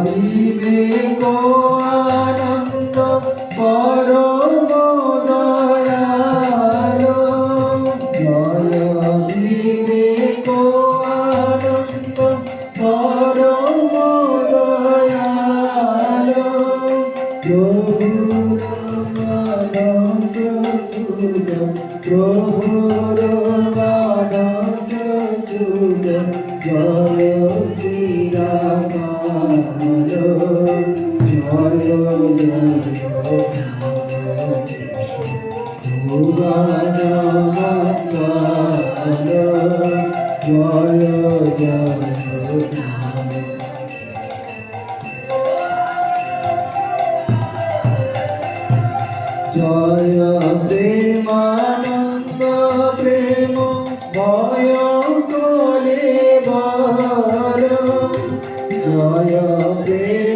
বিবেক আনন্দ পরম দয়ালো, জয় বিবেক আনন্দ পরম দয়ালো, প্রভুর মানস সুর, প্রভুর মানস সুর, জয় শ্রীরাম জয় ভুবন মঙ্গল জয় জয় প্রেমানন্দ প্রেম ভয় কলে বর, জয় প্রেম